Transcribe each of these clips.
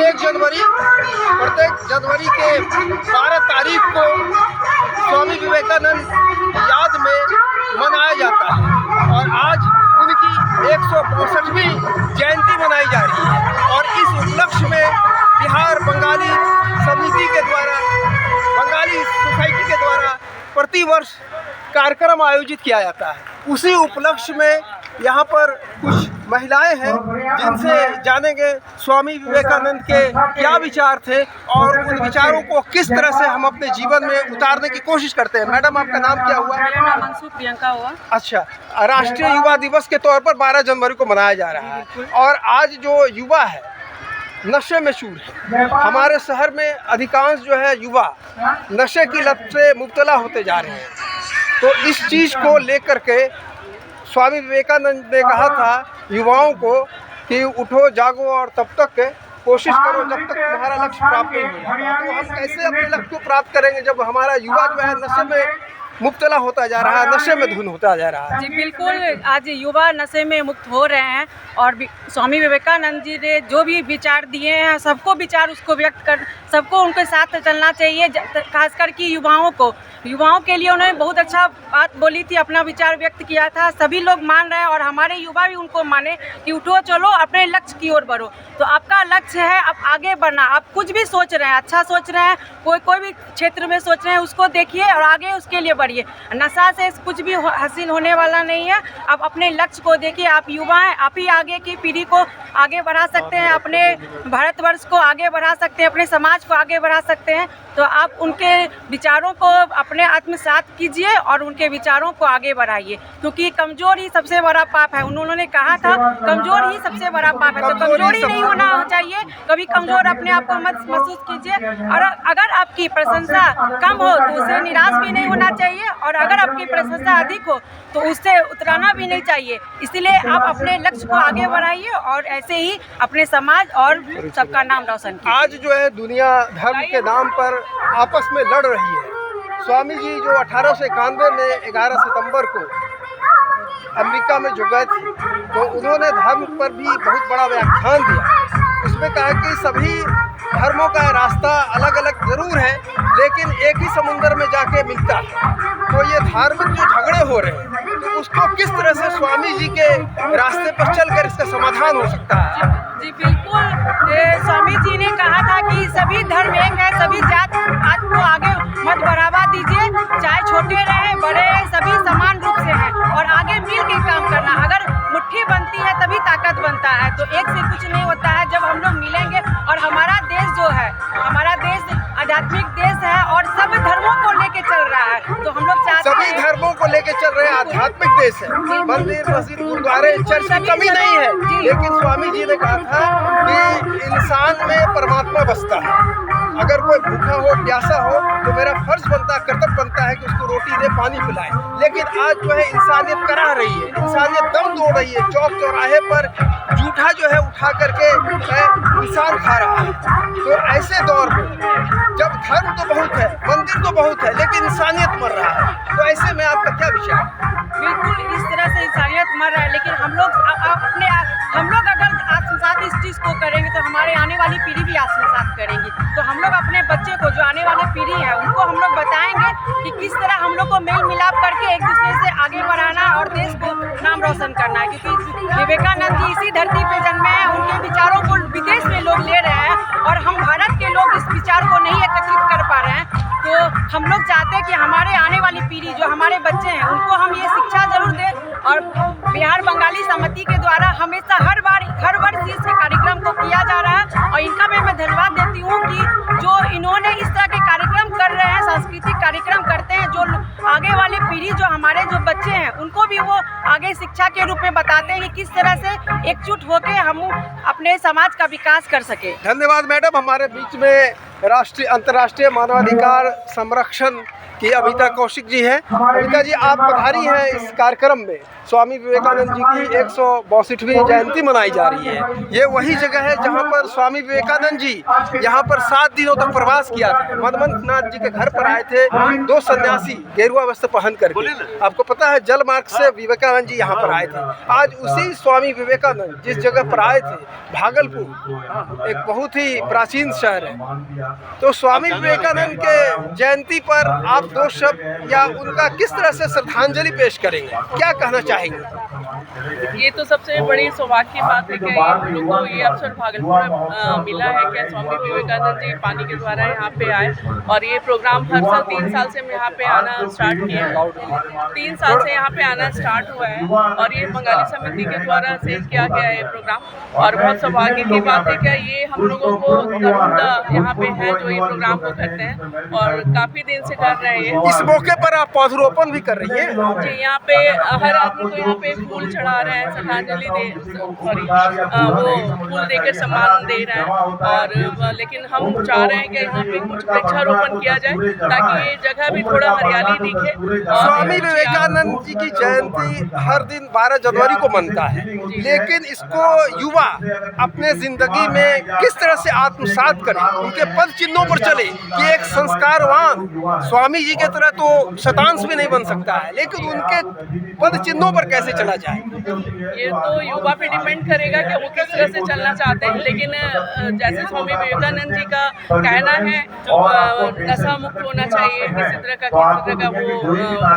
प्रत्येक जनवरी के 12 तारीख को स्वामी विवेकानंद याद में मनाया जाता है और आज उनकी 165वीं जयंती मनाई जा रही है। और इस उपलक्ष्य में बिहार बंगाली समिति के द्वारा, बंगाली सोसाइटी के द्वारा प्रतिवर्ष कार्यक्रम आयोजित किया जाता है। उसी उपलक्ष्य में यहाँ पर कुछ महिलाएं हैं जिनसे जानेंगे स्वामी विवेकानंद के क्या विचार थे और उन विचारों को किस तरह से हम अपने जीवन में उतारने की कोशिश करते हैं। मैडम, आपका नाम क्या हुआ? मेरा नाम अंशु प्रियंका हुआ। अच्छा, राष्ट्रीय युवा दिवस के तौर पर 12 जनवरी को मनाया जा रहा है और आज जो युवा है नशे में चूर है। हमारे शहर में अधिकांश जो है युवा नशे की लत से मुब्तला होते जा रहे हैं। तो इस चीज़ को लेकर के स्वामी विवेकानंद ने कहा था युवाओं को कि उठो, जागो और तब तक कोशिश करो जब तक तुम्हारा लक्ष्य प्राप्त नहीं हो जाता। तो हम कैसे अपने लक्ष्य को प्राप्त करेंगे जब हमारा युवा जो है नशे में मुब्तला होता जा रहा है, नशे में धुन होता जा रहा है? जी बिल्कुल, आज युवा नशे में मुक्त हो रहे हैं और स्वामी विवेकानंद जी ने जो भी विचार दिए हैं सबको विचार उसको व्यक्त कर, सबको उनके साथ चलना चाहिए। खासकर कि युवाओं के लिए उन्होंने बहुत अच्छा बात बोली थी, अपना विचार व्यक्त किया था। सभी लोग मान रहे हैं और हमारे युवा भी उनको माने कि उठो, चलो, अपने लक्ष्य की ओर बढ़ो। तो आपका लक्ष्य है अब आगे बढ़ना। आप कुछ भी सोच रहे हैं, अच्छा सोच रहे हैं, कोई भी क्षेत्र में सोच रहे हैं, उसको देखिए और आगे उसके लिए बढ़िए। नशा से कुछ भी हासिल होने वाला नहीं है। आप अपने लक्ष्य को देखिए। आप युवा हैं, आप ही आगे की पीढ़ी को आगे बढ़ा सकते हैं, अपने भारतवर्ष को आगे बढ़ा सकते हैं, अपने समाज को आगे बढ़ा सकते हैं। तो आप उनके विचारों को अपने आत्मसात कीजिए और उनके विचारों को आगे बढ़ाइए, क्योंकि कमजोर ही सबसे बड़ा पाप है। उन्होंने कहा था कमजोर ही सबसे बड़ा पाप है। तो कमजोरी नहीं होना चाहिए, कभी कमजोर अपने आप को मत महसूस कीजिए। और अगर आपकी प्रशंसा कम हो तो उससे निराश भी नहीं होना चाहिए और अगर आपकी प्रशंसा अधिक हो तो उससे उतराना भी नहीं चाहिए। इसलिए आप अपने लक्ष्य को आगे बढ़ाइए और ऐसे ही अपने समाज और सबका नाम रोशन कीजिए। आज जो है दुनिया धर्म के नाम पर आपस में लड़ रही है। स्वामी जी जो 1891 में 11 सितंबर को अमेरिका में जो गए थे तो उन्होंने धर्म पर भी बहुत बड़ा व्याख्यान दिया। उसमें कहा कि सभी धर्मों का रास्ता अलग अलग जरूर है लेकिन एक ही समुंदर में जाके मिलता है। तो ये धार्मिक जो झगड़े हो रहे हैं तो उसको किस तरह से स्वामी जी के रास्ते पर चलकर इसका समाधान हो सकता है? जी बिल्कुल, स्वामी जी ने कहा था कि सभी धर्म एक है, सभी जात पात को आगे मत बढ़ावा दीजिए, चाहे छोटे रहे बड़े रहे, सभी समान रूप से हैं और आगे मिल के काम करना। अगर मुट्ठी बनती है तभी ताकत बनता है। तो एक से कुछ नहीं होता है। जब हम लोग मिलेंगे और हमारा देश जो है, हमारा देश आध्यात्मिक देश है और सब धर्मों को लेके चल रहा है। तो हम लोग चाहते हैं सभी धर्मों को लेके चल रहे हैं, आध्यात्मिक देश है। मंदिर, मस्जिद, गुरुद्वारे, चर्च की कमी नहीं है, लेकिन स्वामी जी ने कहा था कि इंसान में परमात्मा बसता है। अगर कोई भूखा हो, प्यासा हो तो मेरा फर्ज बनता है, कर्तव्य बनता है कि उसको रोटी दे, पानी पिलाए। लेकिन आज जो है इंसानियत करा रही है, इंसानियत दम तोड़ रही है। चौक चौराहे पर जूठा जो है उठा करके इंसान खा रहा है। तो ऐसे दौर में जब धर्म तो बहुत है, मंदिर तो बहुत है, लेकिन इंसानियत मर रहा है, तो ऐसे में आपका क्या विचार? बिल्कुल इस तरह से इंसानियत मर रहा है, लेकिन हम लोग अगर आत्मसात इस चीज़ को करेंगे तो हमारे आने वाली पीढ़ी भी आत्मसात करेंगी। तो हम लोग अपने बच्चे को, जो आने वाली पीढ़ी है, उनको हम लोग बताएंगे कि किस तरह हम लोग को मेल मिलाप करके एक दूसरे से आगे बढ़ाना और देश को नाम रोशन करना है। क्योंकि विवेकानंद जी इसी धरती पे जन्मे हैं, उनके विचारों को विदेश में लोग ले रहे हैं और हम भारत के लोग इस विचार को नहीं एकत्रित कर पा रहे हैं। तो हम लोग चाहते हैं कि हमारे आने वाली पीढ़ी, जो हमारे बच्चे हैं, उनको हम ये शिक्षा जरूर दें। और बिहार बंगाली समिति के द्वारा हमेशा हर वर्ष इस कार्यक्रम को किया जा रहा है और इनका मैं धन्यवाद देती हूँ कि जो इन्होंने इस तरह के कार्यक्रम कर रहे हैं, सांस्कृतिक कार्यक्रम करते हैं, जो आगे वाले पीढ़ी, जो हमारे जो बच्चे हैं, उनको भी वो आगे शिक्षा के रूप में बताते हैं कि किस तरह से एकजुट होकर हम अपने समाज का विकास कर सके। धन्यवाद मैडम। हमारे बीच में राष्ट्रीय अंतर्राष्ट्रीय मानवाधिकार संरक्षण कि अमिता कौशिक जी हैं। अमिता जी, आप पधारी हैं इस कार्यक्रम में। स्वामी विवेकानंद जी की 162वीं जयंती मनाई जा रही है। ये वही जगह है जहाँ पर स्वामी विवेकानंद जी यहाँ पर 7 दिनों तक प्रवास किया था। मदमंत नाथ जी के घर पर आए थे 2 सन्यासी गेरुआ वस्त्र पहन करके। आपको पता है जल मार्ग से विवेकानंद जी यहाँ पर आए थे। आज उसी स्वामी विवेकानंद जिस जगह पर आए थे, भागलपुर एक बहुत ही प्राचीन शहर है, तो स्वामी विवेकानंद के जयंती पर आप 2 शब्द या उनका किस तरह से श्रद्धांजलि पेश करेंगे, क्या कहना चाहेंगे? ये तो सबसे बड़ी सौभाग्य की बात है कि हम लोग को ये अवसर भागलपुर में मिला है कि स्वामी विवेकानंद जी पानी के द्वारा यहाँ पे आए और ये प्रोग्राम हर साल 3 साल से हम यहाँ पे आना स्टार्ट किए हैं। 3 साल से यहाँ पे आना स्टार्ट हुआ है और ये बंगाली समिति के द्वारा से किया गया है प्रोग्राम और बहुत सौभाग्य की बात है कि ये हम लोगों को यहाँ पे है जो ये प्रोग्राम को करते हैं और काफ़ी दिन से कर रहे हैं। इस मौके पर आप पौधरोपण भी कर रही हैं? जी, यहाँ पे हर आदमी को यहाँ पे फूल चढ़ा रहे हैं, श्रद्धांजलि वो फूल देकर सम्मान दे रहे हैं और लेकिन हम चाह रहे हैं कि यहाँ पे कुछ वृक्षारोपण किया जाए ताकि ये जगह भी थोड़ा हरियाली दिखे। स्वामी विवेकानंद जी की जयंती हर दिन 12 जनवरी को मनता है, लेकिन इसको युवा अपने जिंदगी में किस तरह से आत्मसात करें, उनके पद चिन्हों पर चले कि एक संस्कारवान स्वामी जी के तरह तो शतांश भी नहीं बन सकता है, लेकिन उनके पद चिन्हों पर कैसे चला जाए? ये तो युवा पे डिपेंड करेगा कि वो किस तरह से चलना चाहते हैं, लेकिन जैसे स्वामी विवेकानंद जी का कहना है नशा मुक्त होना चाहिए, किसी तरह का वो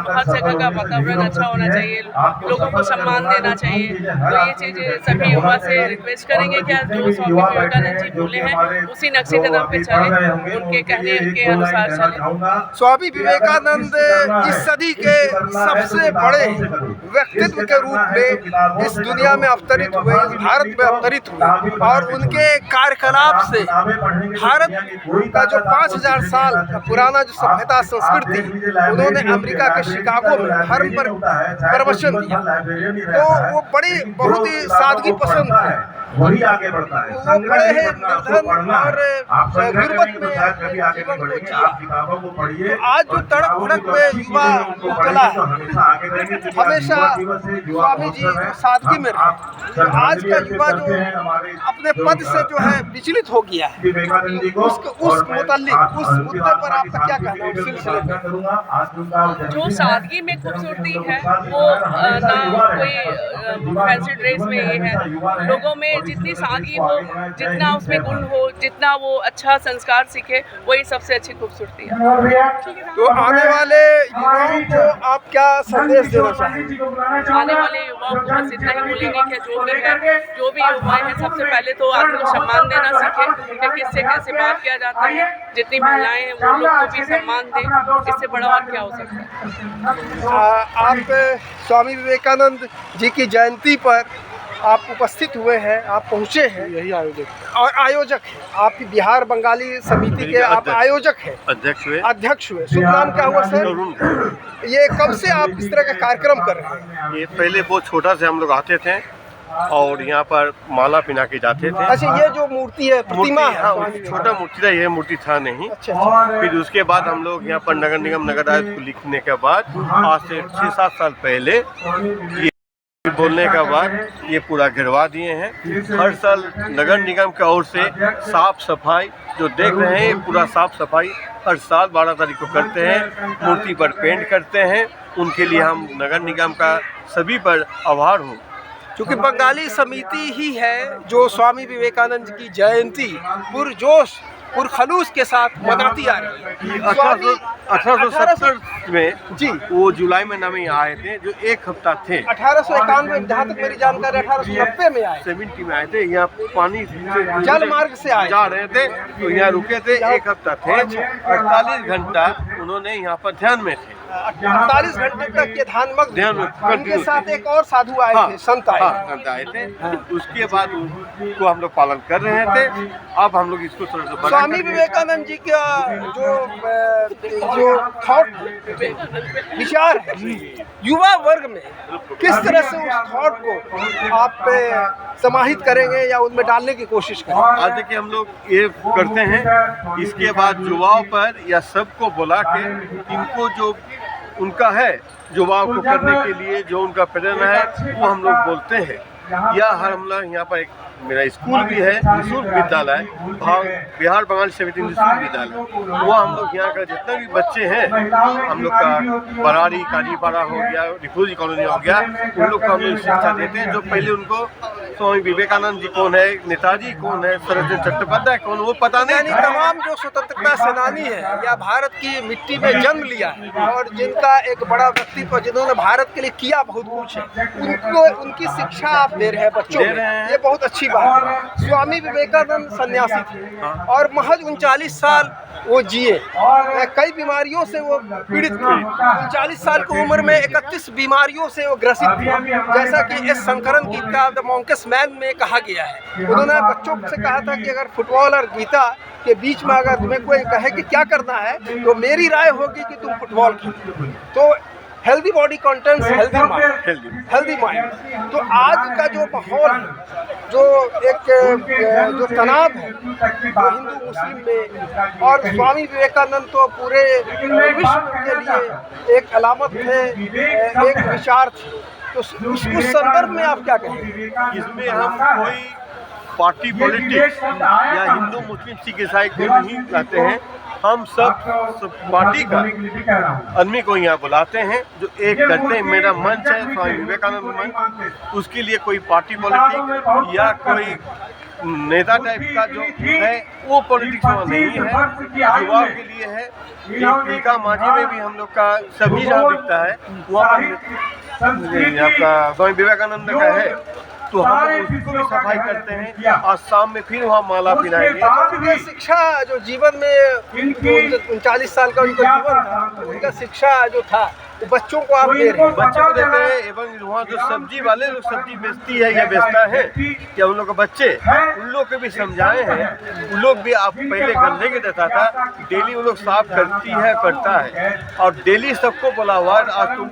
हर जगह का वातावरण अच्छा होना चाहिए, लोगों को सम्मान देना चाहिए। तो ये चीज़ सभी युवा से रिक्वेस्ट करेंगे कि जो स्वामी विवेकानंद जी बोले हैं उसी नक्शे कदम पे चले, उनके कहने के अनुसार चले। स्वामी विवेकानंद इस सदी के सबसे बड़े व्यक्तित्व के रूप में इस दुनिया में अवतरित हुए, इस भारत में अवतरित हुए और उनके कार्यकलाप से भारत का जो 5000 साल का पुराना जो सभ्यता संस्कृति, उन्होंने अमेरिका के शिकागो में धर्म पर प्रवचन दिया, तो वो बड़ी बहुत ही सादगी पसंद है, वही आगे बढ़ता है। वो बड़े ही निर्धन और गुर्बत में जीवन को जिया। आज जो तड़क भड़क में युवा चला है, हमेशा स्वामी जी सादगी में रहे। आज का युवा जो अपने पद से जो है विचलित हो गया है, उस मुताल्लिक उस मुद्दे पर आपका क्या कहना है उस सिलसिले में? जो सादगी में खूबसूरती है वो ना कोई फैंसी ड्रेस में ये है, लोगों में जितनी सादगी हो, जितना उसमें गुण हो, जितना वो अच्छा संस्कार सीखे, वही सबसे अच्छी खूबसूरती है। तो आने वाले युवाओं को आप क्या संदेश देना चाहेंगे? आने वाले युवाओं को बस इतना ही बोलेंगे कि जो भी युवा है सबसे पहले तो आदमी को सम्मान देना सीखे कि किससे कैसे बात किया जाता है, जितनी महिलाएं हैं वो लोग को भी सम्मान दें, इससे बड़ा और क्या हो सकता है। आप स्वामी विवेकानंद जी की जयंती पर आप उपस्थित हुए हैं, आप पहुँचे हैं, यही आयोजक हैं, आप बिहार बंगाली समिति के आप आयोजक हैं, अध्यक्ष हुए। शुभ नाम क्या हुआ सर? ये कब से आप इस तरह का कार्यक्रम कर रहे हैं? ये पहले बहुत छोटा से हम लोग आते थे और यहाँ पर माला पिना के जाते थे। अच्छा, ये जो मूर्ति है, प्रतिमा है, हाँ, छोटा मूर्ति था, ये मूर्ति था नहीं। अच्छा। फिर उसके बाद हम लोग यहाँ पर नगर निगम नगर आयुक्त को लिखने के बाद आज से 6-7 साल पहले ये बोलने के बाद ये पूरा गिरवा दिए हैं। हर साल नगर निगम की ओर से साफ सफाई जो देख रहे हैं, पूरा साफ सफाई हर साल 12 तारीख को करते हैं, मूर्ति पर पेंट करते हैं। उनके लिए हम नगर निगम का सभी पर आभार हूँ, क्योंकि बंगाली समिति ही है जो स्वामी विवेकानंद की जयंती पुरजोश पुरखलूस के साथ मनाती आ रही है। 1870 में जी वो जुलाई महीना में आए थे, जो 1 हफ्ता थे। 1891 जहाँ तक मेरी जानकारी 1890 में आए, 70 में आए थे। यहाँ पानी जल मार्ग से आए, जा रहे थे तो यहाँ रुके थे, 1 हफ्ता थे। 48 घंटा उन्होंने यहाँ पर ध्यान में थे। 48 घंटे तक ये ध्यान ध्यान मग्न। मग्न उनके साथ एक और साधु आए थे, संत आए थे। संत आए थे। उसके बाद उनको हम लोग पालन कर रहे थे। अब हम लोग इसको थोड़ा सा बड़ा स्वामी करके- विवेकानंद जी का जो थॉट विचार है युवा वर्ग में, किस तरह से उस थॉट को आप समाहित करेंगे या उनमें डालने की कोशिश करेंगे? आज देखिए हम लोग ये करते हैं, इसके बाद युवाओं पर या सबको बुला के इनको जो उनका है युवाओं को करने के लिए जो उनका प्रेरणा है वो हम लोग बोलते हैं। या हम लोग यहाँ पर एक मेरा स्कूल भी है, निःशुल्क विद्यालय, बिहार बंगाल समिति निःशुल्क विद्यालय। वो हम लोग यहाँ का जितना भी बच्चे हैं, हम लोग का बरारी काजीपाड़ा हो गया, रिफ्यूजी कॉलोनी हो गया, उन लोग को हम लोग शिक्षा देते हैं। जो पहले उनको स्वामी विवेकानंद जी कौन है, नेताजी कौन है, शरद चट्टोपाध्याय कौन, वो पता नहीं यानी था। तमाम जो स्वतंत्रता सेनानी है या भारत की मिट्टी में जन्म लिया है और जिनका एक बड़ा व्यक्तित्व, जिन्होंने भारत के लिए किया बहुत कुछ है, उनको उनकी शिक्षा आप दे रहे हैं बच्चों दे में, रहे हैं। ये बहुत अच्छी बात है। स्वामी विवेकानंद सन्यासी थे और महज 39 साल वो जिए। कई बीमारियों से वो पीड़ित थे। 39 साल की उम्र में 31 बीमारियों से वो ग्रसित थे, जैसा कि एस शंकरन की किताब द मॉन्केस मैन में कहा गया है। उन्होंने बच्चों से कहा था कि अगर फुटबॉल और गीता के बीच में अगर तुम्हें कोई कहे कि क्या करना है, तो मेरी राय होगी कि तुम फुटबॉल खेलो। तो healthy body contents healthy mind. तो आज का जो माहौल है, जो एक जो तनाव है जो हिंदू मुस्लिम में, और स्वामी विवेकानंद तो पूरे विश्व के लिए एक अलामत थे, एक विचार थे। तो उस संदर्भ में आप क्या कहेंगे? इसमें हम कोई पार्टी पॉलिटिक्स या हिंदू मुस्लिम सिख ईसाई को नहीं लाते हैं। हम सब पार्टी का आदमी को यहाँ बुलाते हैं जो एक करते हैं। मेरा मंच है स्वामी विवेकानंद मंच, उसके लिए कोई पार्टी पॉलिटिक्स या कोई नेता टाइप का जो है वो पॉलिटिक्स वहाँ नहीं है, युवाओं के लिए है। टीका मांझी में भी हम लोग का सब्जी जहाँ बिकता है वहाँ पर आपका स्वामी विवेकानंद का है, तो हम उसको भी सफाई करते हैं। आज शाम में फिर वहाँ माला पिलाएंगे। शिक्षा जो जीवन में 39 साल का उनका जीवन था, उनका शिक्षा जो था वो बच्चों को आप दे रहे हैं। बच्चों को देते हैं। एवं वहाँ जो सब्जी वाले लोग सब्जी बेचती है या बेचता है या उन लोग के बच्चे, उन लोग को भी समझाए हैं। उन लोग भी आप पहले गंदे के देता था, डेली उन लोग साफ करता है और डेली सबको बोला हुआ आज तुम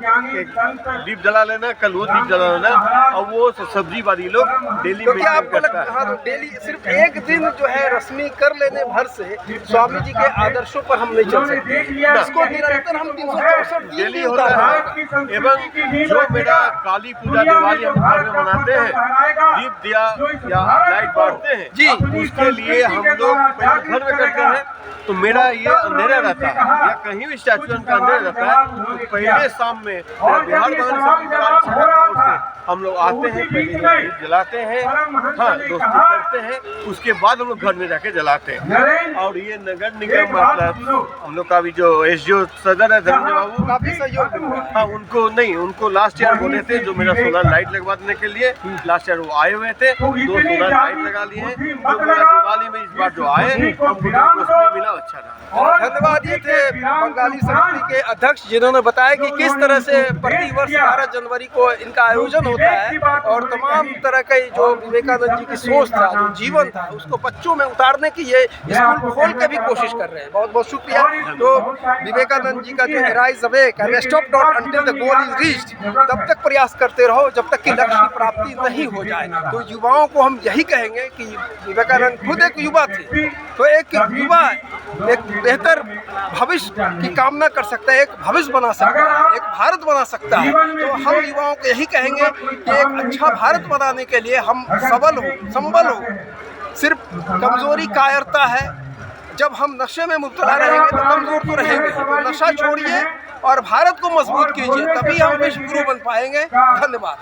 दीप जला लेना, कल वो दीप जला लेना, और वो सब्जी वाली लोग डेली क्योंकि मेंटेन आपको करता लगता है। है डेली सिर्फ एक दिन जो है रस्मी कर लेने भर से स्वामी जी के आदर्शों पर हम नहीं चल सकते। इसको निरंतर हम 364 दिन डेली होता है। एवं जो मेरा काली पूजा दिवाली हम घर में मनाते हैं, दीप दिया या लाइट बांटते हैं जी, उसके लिए हम लोग घर में करते हैं। तो मेरा ये अंधेरा रहता है या कहीं भी स्टैचू का अंधेरा रहता है, तो पहले शाम में बिहार से हम लोग आते हैं, पहले दीप जलाते हैं, हाँ दोस्ती करते हैं, उसके बाद हम लोग घर में जाके जलाते हैं। और ये नगर निगम मतलब हम लोग का भी जो एसडीओ सदर है धनंजय बाबू, काफी सहयोग मिल रहा है। हाँ उनको लास्ट ईयर बोले थे जो मेरा सोलर लाइट लगवा देने के लिए। लास्ट ईयर वो आए हुए थे, 2 सोलर लाइट लगा लिए हैं। जो मेरा दिवाली में इस बार जो आए हमको मिला, अच्छा रहा। धन्यवाद। ये थे बंगाली समिति के अध्यक्ष जिन्होंने बताया कि किस तरह से प्रतिवर्ष 12 जनवरी को इनका आयोजन होता है और तमाम तरह के जो विवेकानंद जी की सोच था, जो जीवन था, उसको बच्चों में उतारने की ये स्कूल खोल के भी कोशिश कर रहे हैं। बहुत बहुत शुक्रिया। तो विवेकानंद जी का जो rise awake and stop not until the goal is reached, तब तक प्रयास करते रहो जब तक कि लक्ष्य की प्राप्ति नहीं हो जाए। तो युवाओं को हम यही कहेंगे कि विवेकानंद खुद एक युवा थे, तो एक युवा एक बेहतर भविष्य की कामना कर सकता है, एक भविष्य बना सकता है, एक भारत बना सकता है। तो हम युवाओं को यही कहेंगे कि एक अच्छा भारत बनाने के लिए हम संबल हो। सिर्फ कमजोरी कायरता है। जब हम नशे में मुब्तला रहेंगे तो कमजोर तो रहेंगे। तो नशा छोड़िए और भारत को मजबूत कीजिए, तभी हम विश्व गुरु बन पाएंगे। धन्यवाद।